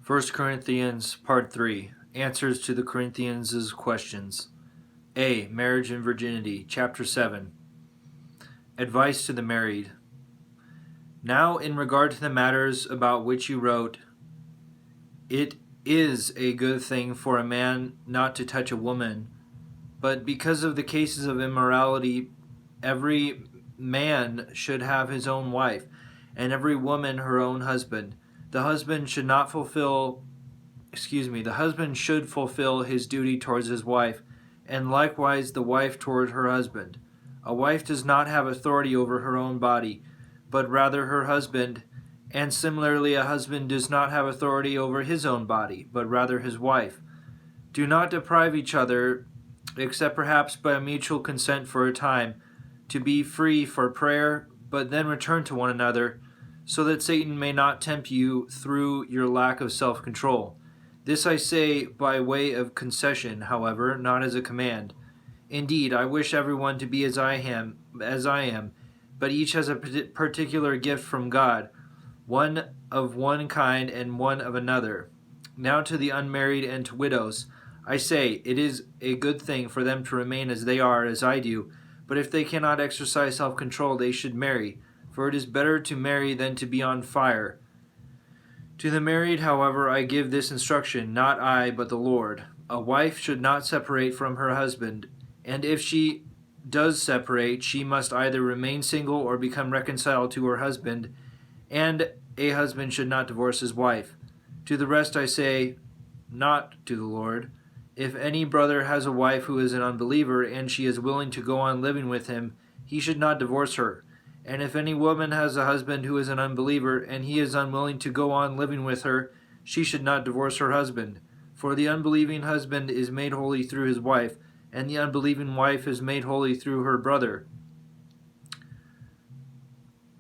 1 Corinthians Part 3 Answers to the Corinthians' Questions. A. Marriage and Virginity, Chapter 7. Advice to the Married. Now, in regard to the matters about which you wrote, it is a good thing for a man not to touch a woman, but because of the cases of immorality, every man should have his own wife, and every woman her own husband. The husband should fulfill his duty towards his wife, and likewise the wife toward her husband. A wife does not have authority over her own body, but rather her husband, and similarly a husband does not have authority over his own body, but rather his wife. Do not deprive each other, except perhaps by a mutual consent for a time, to be free for prayer, but then return to one another, so that Satan may not tempt you through your lack of self-control. This I say by way of concession, however, not as a command. Indeed, I wish everyone to be as I am, but each has a particular gift from God, one of one kind and one of another. Now to the unmarried and to widows, I say, it is a good thing for them to remain as they are, as I do, but if they cannot exercise self-control, they should marry, for it is better to marry than to be on fire. To the married, however, I give this instruction, not I, but the Lord. A wife should not separate from her husband, and if she does separate, she must either remain single or become reconciled to her husband, and a husband should not divorce his wife. To the rest I say, not to the Lord. If any brother has a wife who is an unbeliever, and she is willing to go on living with him, he should not divorce her. And if any woman has a husband who is an unbeliever, and he is unwilling to go on living with her, she should not divorce her husband. For the unbelieving husband is made holy through his wife, and the unbelieving wife is made holy through her brother.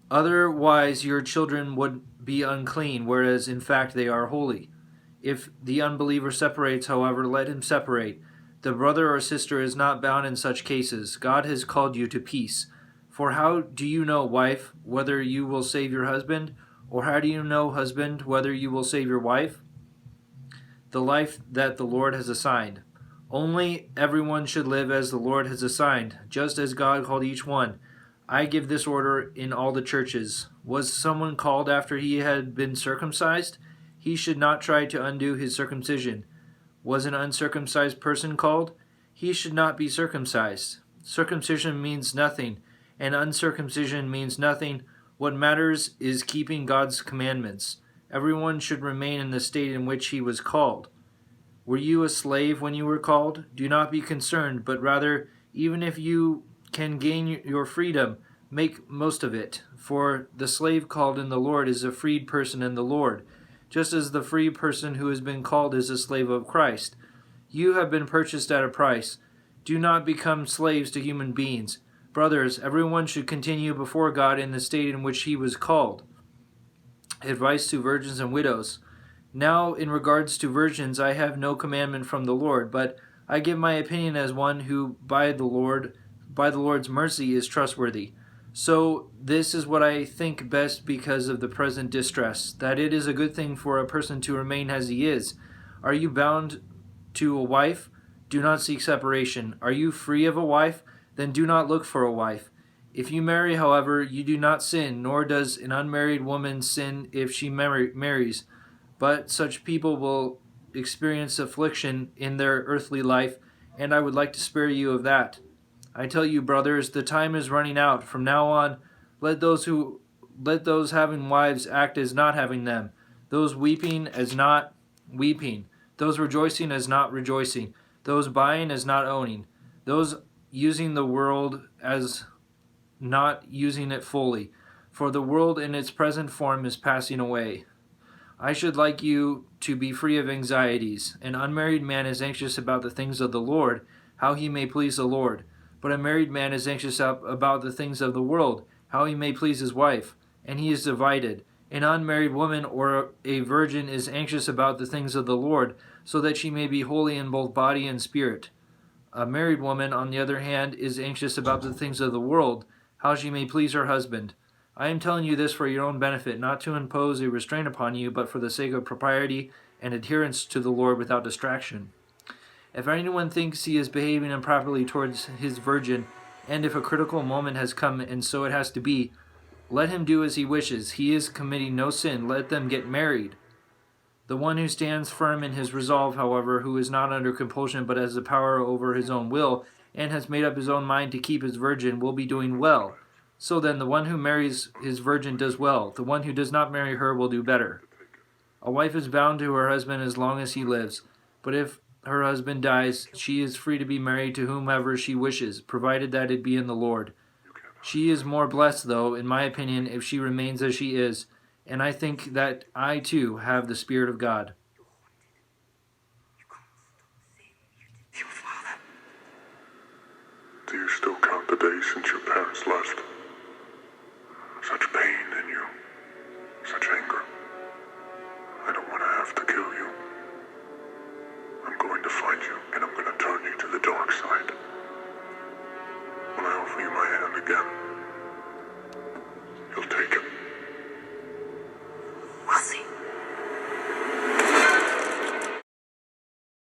Otherwise your children would be unclean, whereas in fact they are holy. If the unbeliever separates, however, let him separate. The brother or sister is not bound in such cases. God has called you to peace. For how do you know, wife, whether you will save your husband? Or how do you know, husband, whether you will save your wife? The life that the Lord has assigned. Only everyone should live as the Lord has assigned, just as God called each one. I give this order in all the churches. Was someone called after he had been circumcised? He should not try to undo his circumcision. Was an uncircumcised person called? He should not be circumcised. Circumcision means nothing, and uncircumcision means nothing. What matters is keeping God's commandments. Everyone should remain in the state in which he was called. Were you a slave when you were called? Do not be concerned, but rather, even if you can gain your freedom, make most of it. For the slave called in the Lord is a freed person in the Lord, just as the free person who has been called is a slave of Christ. You have been purchased at a price. Do not become slaves to human beings. Brothers, everyone should continue before God in the state in which he was called. Advice to virgins and widows. Now, in regards to virgins, I have no commandment from the Lord, but I give my opinion as one who, by the Lord's mercy, is trustworthy. So this is what I think best because of the present distress, that it is a good thing for a person to remain as he is. Are you bound to a wife? Do not seek separation. Are you free of a wife? Then do not look for a wife. If you marry, however, you do not sin, nor does an unmarried woman sin if she marries. But such people will experience affliction in their earthly life, and I would like to spare you of that. I tell you, brothers, the time is running out. From now on, let those having wives act as not having them, those weeping as not weeping, those rejoicing as not rejoicing, those buying as not owning, those using the world as not using it fully, for the world in its present form is passing away. I should like you to be free of anxieties. An unmarried man is anxious about the things of the Lord, how he may please the Lord. But a married man is anxious about the things of the world, how he may please his wife, and he is divided. An unmarried woman or a virgin is anxious about the things of the Lord, so that she may be holy in both body and spirit. A married woman, on the other hand, is anxious about the things of the world, how she may please her husband. I am telling you this for your own benefit, not to impose a restraint upon you, but for the sake of propriety and adherence to the Lord without distraction. If anyone thinks he is behaving improperly towards his virgin, and if a critical moment has come and so it has to be, let him do as he wishes. He is committing no sin. Let them get married. The one who stands firm in his resolve, however, who is not under compulsion but has the power over his own will, and has made up his own mind to keep his virgin, will be doing well. So then, the one who marries his virgin does well. The one who does not marry her will do better. A wife is bound to her husband as long as he lives, but if her husband dies, she is free to be married to whomever she wishes, provided that it be in the Lord. She is more blessed, though, in my opinion, if she remains as she is, and I think that I, too, have the Spirit of God. Do you still count the days since your parents left? Such pain in you, such anger. I don't want to have to kill you. I'm going to find you, and I'm going to turn you to the dark side. When I offer you my hand again, you'll take it. We'll see.